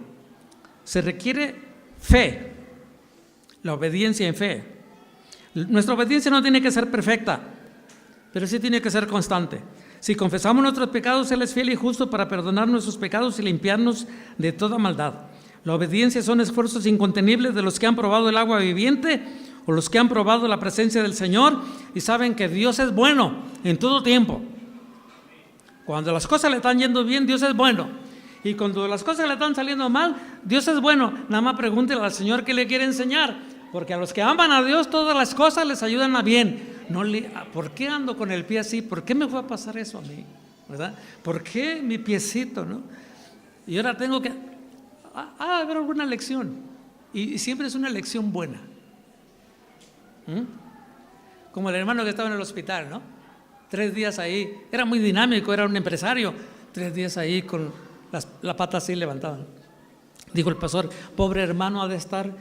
Se requiere fe, la obediencia en fe. Nuestra obediencia no tiene que ser perfecta, pero sí tiene que ser constante. Si confesamos nuestros pecados, Él es fiel y justo para perdonar nuestros pecados y limpiarnos de toda maldad. La obediencia son esfuerzos incontenibles de los que han probado el agua viviente o los que han probado la presencia del Señor y saben que Dios es bueno en todo tiempo. Cuando las cosas le están yendo bien, Dios es bueno. Y cuando las cosas le están saliendo mal, Dios es bueno. Nada más pregúntele al Señor qué le quiere enseñar, porque a los que aman a Dios todas las cosas les ayudan a bien. ¿Por qué ando con el pie así? ¿Por qué me fue a pasar eso a mí? ¿Verdad? ¿Por qué mi piecito, no? Y ahora tengo que haber alguna lección, y siempre es una lección buena. Como el hermano que estaba en el hospital, ¿no? 3 días ahí, era muy dinámico, era un empresario. 3 días ahí con la pata así levantada. Dijo el pastor: pobre hermano, ha de estar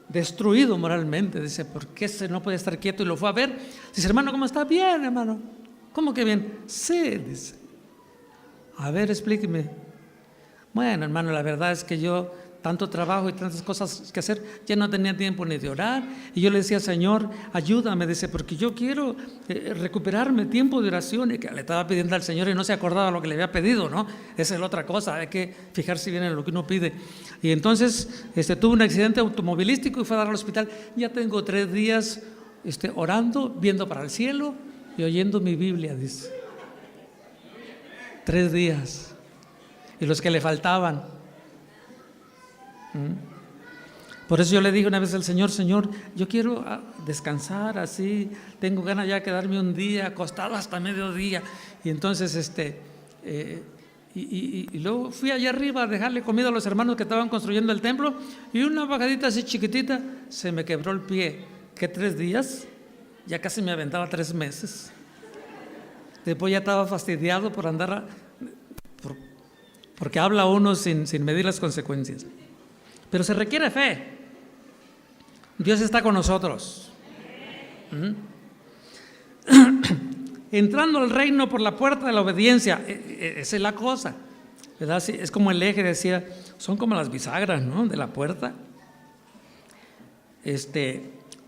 destruido moralmente. Dice: ¿por qué no puede estar quieto? Y lo fue a ver. Dice: hermano, ¿cómo está? Bien, hermano. ¿Cómo que bien? Sí, dice. A ver, explíqueme. Bueno, hermano, la verdad es que yo tanto trabajo y tantas cosas que hacer, ya no tenía tiempo ni de orar. Y yo le decía: Señor, ayúdame, dice, porque yo quiero recuperarme tiempo de oración. Y que le estaba pidiendo al Señor y no se acordaba lo que le había pedido, ¿no? Esa es la otra cosa, hay que fijarse bien en lo que uno pide. Y entonces tuvo un accidente automovilístico y fue a dar al hospital. Ya tengo 3 días orando, viendo para el cielo y oyendo mi Biblia, dice. 3 días. Y los que le faltaban. Por eso yo le dije una vez al Señor: Señor, yo quiero descansar así, tengo ganas ya de quedarme un día acostado hasta mediodía. Y entonces y luego fui allá arriba a dejarle comida a los hermanos que estaban construyendo el templo, y una bajadita así chiquitita se me quebró el pie. ¿Qué 3 días? Ya casi me aventaba 3 meses. Después ya estaba fastidiado por andar porque habla uno sin medir las consecuencias. Pero se requiere fe. Dios está con nosotros. Entrando al reino por la puerta de la obediencia, esa es la cosa, ¿verdad? Sí, es como el eje, decía, son como las bisagras, ¿no?, de la puerta.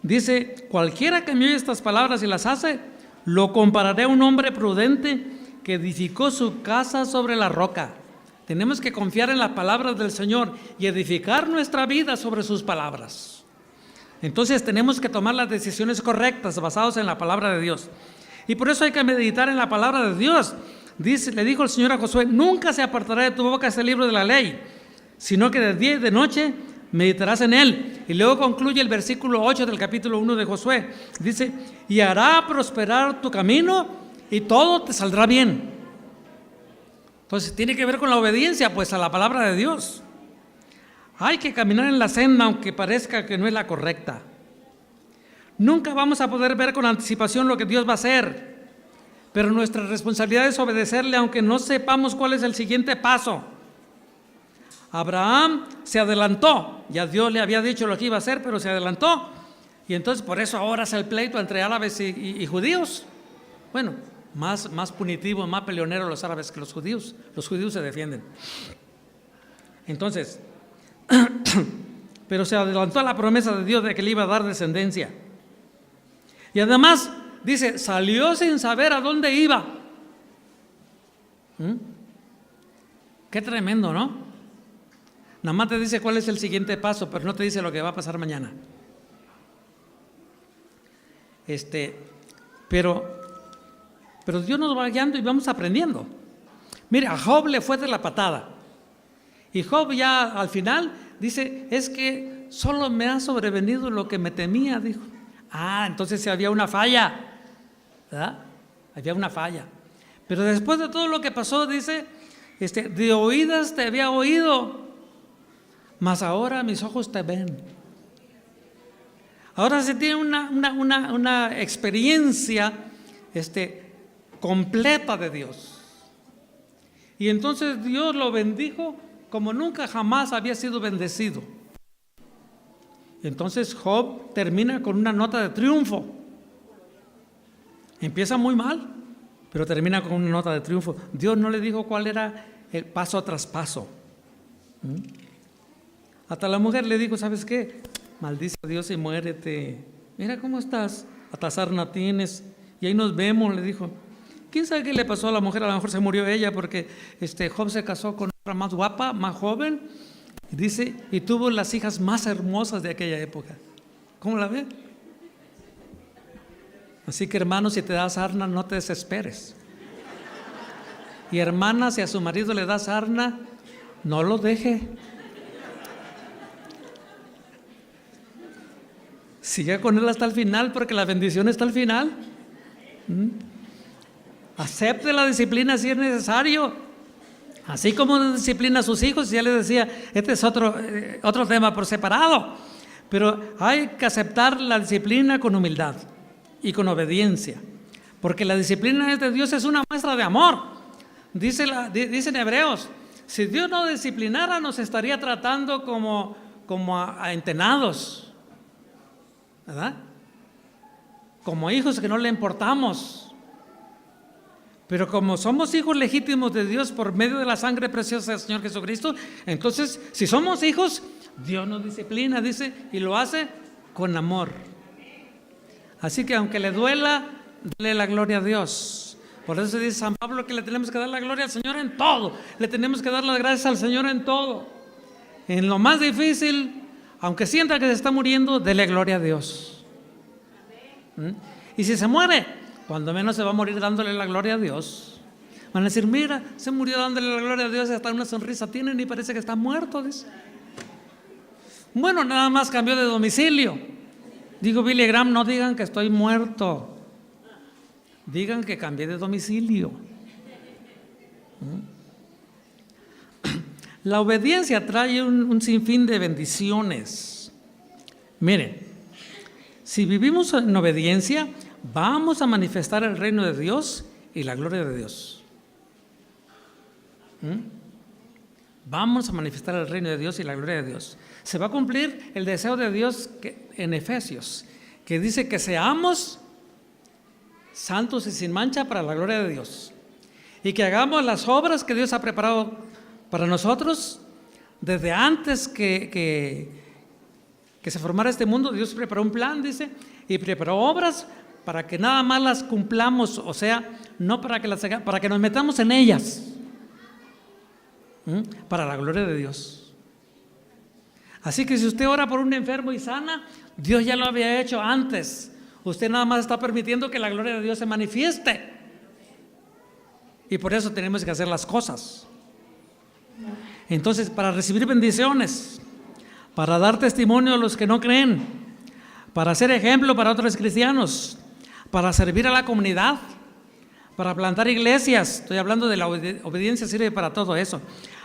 Dice: cualquiera que me oye estas palabras y las hace, lo compararé a un hombre prudente que edificó su casa sobre la roca. Tenemos que confiar en las palabras del Señor y edificar nuestra vida sobre sus palabras. Entonces tenemos que tomar las decisiones correctas basadas en la palabra de Dios. Y por eso hay que meditar en la palabra de Dios. Le dijo el Señor a Josué: nunca se apartará de tu boca este libro de la ley, sino que de día y de noche meditarás en él. Y luego concluye el versículo 8 del capítulo 1 de Josué. Dice: y hará prosperar tu camino y todo te saldrá bien. Entonces tiene que ver con la obediencia, pues, a la palabra de Dios. Hay que caminar en la senda aunque parezca que no es la correcta. Nunca vamos a poder ver con anticipación lo que Dios va a hacer, pero nuestra responsabilidad es obedecerle aunque no sepamos cuál es el siguiente paso. Abraham se adelantó, ya Dios le había dicho lo que iba a hacer, pero se adelantó, y entonces por eso ahora es el pleito entre árabes y judíos. Bueno, más punitivo, más peleonero los árabes que los judíos. Los judíos se defienden. Entonces, pero se adelantó a la promesa de Dios de que le iba a dar descendencia. Y además, dice, salió sin saber a dónde iba. Qué tremendo, ¿no? Nada más te dice cuál es el siguiente paso, pero no te dice lo que va a pasar mañana. Pero Dios nos va guiando y vamos aprendiendo. Mira, a Job le fue de la patada. Y Job ya al final dice: es que solo me ha sobrevenido lo que me temía, dijo. Entonces había una falla, ¿verdad? Había una falla. Pero después de todo lo que pasó, dice, De oídas te había oído, mas ahora mis ojos te ven. Ahora se tiene una experiencia completa de Dios. Y entonces Dios lo bendijo como nunca jamás había sido bendecido. Entonces Job termina con una nota de triunfo. Empieza muy mal, pero termina con una nota de triunfo. Dios no le dijo cuál era el paso tras paso. Hasta la mujer le dijo, ¿sabes qué? Maldice a Dios y muérete. Mira cómo estás, hasta sarna tienes. Y ahí nos vemos, le dijo. ¿Quién sabe qué le pasó a la mujer? A lo mejor se murió ella porque Job se casó con otra más guapa, más joven. Dice, y tuvo las hijas más hermosas de aquella época. ¿Cómo la ve? Así que hermanos, si te da sarna, no te desesperes. Y hermana, si a su marido le da sarna, no lo deje. Siga con él hasta el final, porque la bendición está al final. Acepte la disciplina si es necesario, así como disciplina a sus hijos. Ya les decía, este es otro tema por separado, pero hay que aceptar la disciplina con humildad y con obediencia, porque la disciplina de Dios es una muestra de amor. Dicen Hebreos, si Dios no disciplinara, nos estaría tratando como a entenados, ¿verdad? Como hijos que no le importamos. Pero como somos hijos legítimos de Dios por medio de la sangre preciosa del Señor Jesucristo, entonces si somos hijos, Dios nos disciplina, dice, y lo hace con amor. Así que aunque le duela, dale la gloria a Dios. Por eso dice San Pablo que le tenemos que dar la gloria al Señor en todo. Le tenemos que dar las gracias al Señor en todo. En lo más difícil, aunque sienta que se está muriendo, dele gloria a Dios. Y si se muere, cuando menos se va a morir dándole la gloria a Dios. Van a decir, mira, se murió dándole la gloria a Dios y hasta una sonrisa tiene, ni parece que está muerto, dice. Bueno, nada más cambió de domicilio. Digo, Billy Graham, no digan que estoy muerto, digan que cambié de domicilio. La obediencia trae un sinfín de bendiciones. Mire, si vivimos en obediencia, vamos a manifestar el reino de Dios y la gloria de Dios. Vamos a manifestar el reino de Dios y la gloria de Dios. Se va a cumplir el deseo de Dios en Efesios, que dice que seamos santos y sin mancha para la gloria de Dios, y que hagamos las obras que Dios ha preparado para nosotros desde antes que se formara este mundo. Dios preparó un plan, dice, y preparó obras para que nada más las cumplamos, o sea, no para que las hagamos, para que nos metamos en ellas, para la gloria de Dios. Así que si usted ora por un enfermo y sana, Dios ya lo había hecho antes. Usted nada más está permitiendo que la gloria de Dios se manifieste. Y por eso tenemos que hacer las cosas. Entonces, para recibir bendiciones, para dar testimonio a los que no creen, para ser ejemplo para otros cristianos, para servir a la comunidad, para plantar iglesias. Estoy hablando de la obediencia, sirve para todo eso.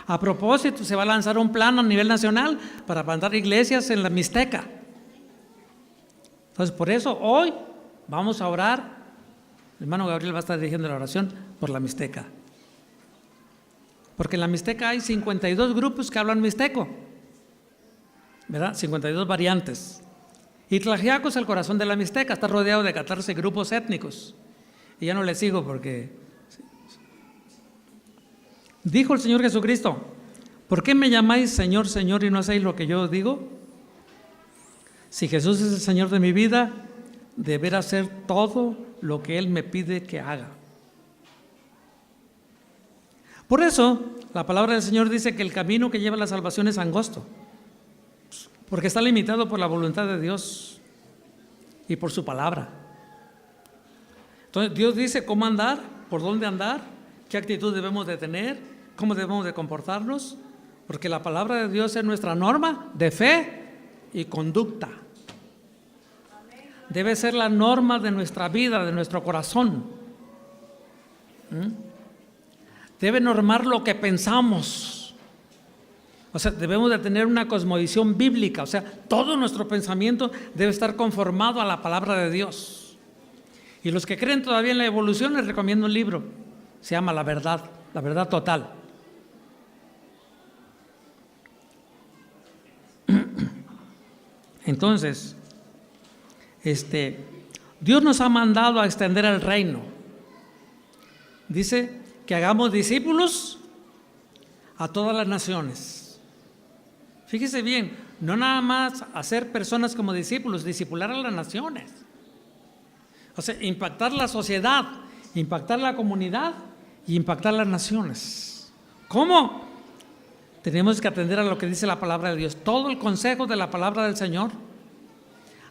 A propósito, se va a lanzar un plan a nivel nacional para plantar iglesias en la Mixteca. Entonces, por eso hoy vamos a orar. El hermano Gabriel va a estar dirigiendo la oración por la Mixteca, porque en la Mixteca hay 52 grupos que hablan mixteco, ¿verdad? 52 variantes. Y Tlaxiaco es el corazón de la Mixteca, está rodeado de 14 grupos étnicos. Y ya no le sigo porque dijo el Señor Jesucristo: ¿por qué me llamáis Señor, Señor y no hacéis lo que yo digo? Si Jesús es el Señor de mi vida, deberá hacer todo lo que Él me pide que haga. Por eso, la palabra del Señor dice que el camino que lleva a la salvación es angosto, porque está limitado por la voluntad de Dios y por su palabra. Entonces Dios dice cómo andar, por dónde andar, qué actitud debemos de tener, cómo debemos de comportarnos, porque la palabra de Dios es nuestra norma de fe y conducta. Debe ser la norma de nuestra vida, de nuestro corazón. debe normar lo que pensamos. O sea, debemos de tener una cosmovisión bíblica, o sea, todo nuestro pensamiento debe estar conformado a la palabra de Dios. Y los que creen todavía en la evolución, les recomiendo un libro, se llama La verdad total. Entonces, Dios nos ha mandado a extender el reino. Dice que hagamos discípulos a todas las naciones. Fíjese bien, no nada más hacer personas como discípulos, discipular a las naciones. O sea, impactar la sociedad, impactar la comunidad y impactar las naciones. ¿Cómo? Tenemos que atender a lo que dice la palabra de Dios, todo el consejo de la palabra del Señor.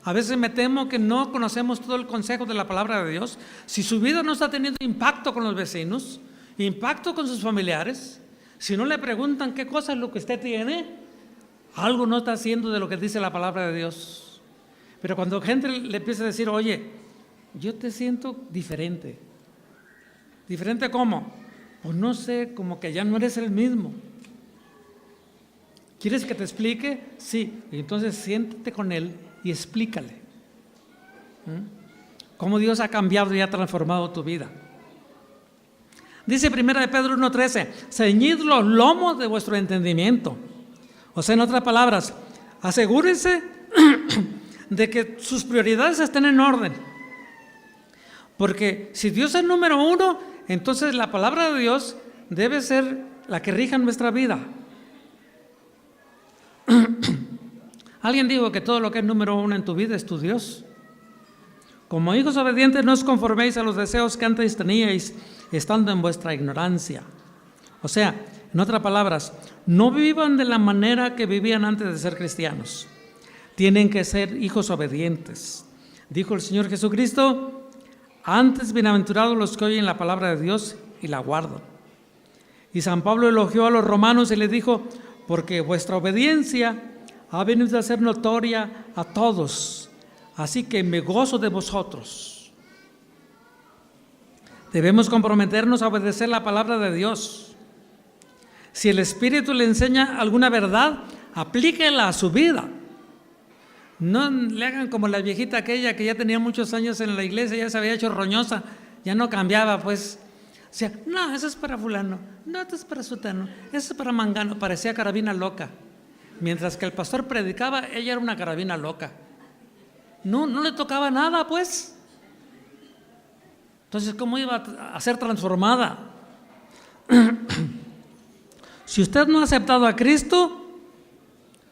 A veces me temo que no conocemos todo el consejo de la palabra de Dios. Si su vida no está teniendo impacto con los vecinos, impacto con sus familiares, si no le preguntan qué cosa es lo que usted tiene, algo no está haciendo de lo que dice la palabra de Dios. Pero cuando gente le empieza a decir, oye, yo te siento diferente. ¿Diferente cómo? Pues no sé, como que ya no eres el mismo. ¿Quieres que te explique? Sí. Y entonces siéntate con él y explícale cómo Dios ha cambiado y ha transformado tu vida. Dice 1 Pedro 1:13, ceñid los lomos de vuestro entendimiento. O sea, en otras palabras, asegúrense de que sus prioridades estén en orden. Porque si Dios es número uno, entonces la palabra de Dios debe ser la que rija nuestra vida. Alguien dijo que todo lo que es número uno en tu vida es tu Dios. Como hijos obedientes, no os conforméis a los deseos que antes teníais, estando en vuestra ignorancia. O sea, en otras palabras, no vivan de la manera que vivían antes de ser cristianos. Tienen que ser hijos obedientes. Dijo el Señor Jesucristo, antes bienaventurados los que oyen la palabra de Dios y la guardan. Y San Pablo elogió a los romanos y les dijo, porque vuestra obediencia ha venido a ser notoria a todos, así que me gozo de vosotros. Debemos comprometernos a obedecer la palabra de Dios. Si el Espíritu le enseña alguna verdad, aplíquela a su vida. No le hagan como la viejita aquella que ya tenía muchos años en la iglesia, ya se había hecho roñosa, ya no cambiaba, pues. O sea, no, eso es para fulano, no, esto es para sutano, eso es para mangano. Parecía carabina loca. Mientras que el pastor predicaba, ella era una carabina loca. No le tocaba nada, pues. Entonces, ¿cómo iba a ser transformada? Si usted no ha aceptado a Cristo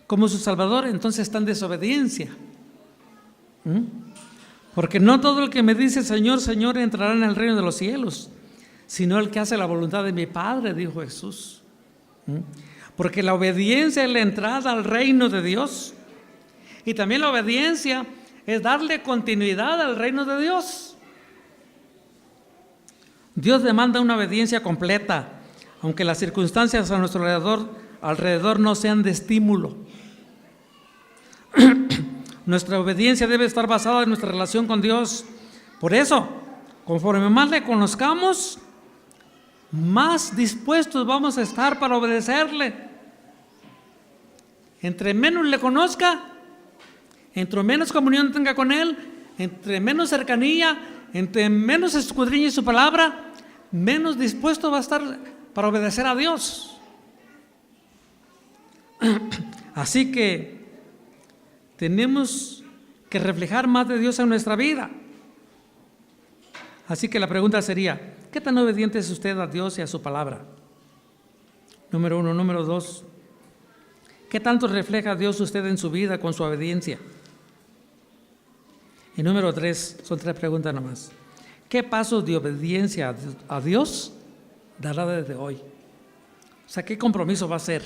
como su Salvador, entonces está en desobediencia. Porque no todo el que me dice Señor, Señor entrará en el reino de los cielos, sino el que hace la voluntad de mi Padre, dijo Jesús. Porque la obediencia es la entrada al reino de Dios. Y también la obediencia es darle continuidad al reino de Dios. Dios demanda una obediencia completa, aunque las circunstancias a nuestro alrededor no sean de estímulo. Nuestra obediencia debe estar basada en nuestra relación con Dios. Por eso, conforme más le conozcamos, más dispuestos vamos a estar para obedecerle. Entre menos le conozca, entre menos comunión tenga con Él, entre menos cercanía, entre menos escudriñe su palabra, menos dispuesto va a estar para obedecer a Dios. Así que tenemos que reflejar más de Dios en nuestra vida. Así que la pregunta sería, ¿qué tan obediente es usted a Dios y a su palabra? Número 1. Número 2, ¿qué tanto refleja a Dios usted en su vida con su obediencia? Y número 3, son 3 preguntas nomás. ¿Qué pasos de obediencia a Dios dará desde hoy? O sea, ¿qué compromiso va a hacer?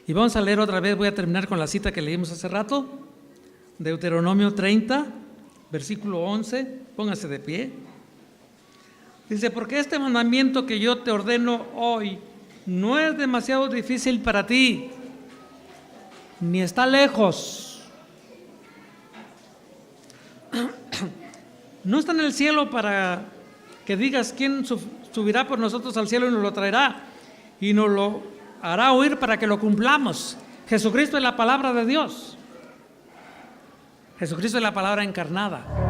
Y vamos a leer otra vez, voy a terminar con la cita que leímos hace rato, Deuteronomio 30, versículo 11, póngase de pie. Dice, porque este mandamiento que yo te ordeno hoy no es demasiado difícil para ti, ni está lejos. No está en el cielo para que digas quién subirá por nosotros al cielo y nos lo traerá y nos lo hará oír para que lo cumplamos. Jesucristo es la palabra de Dios. Jesucristo es la palabra encarnada.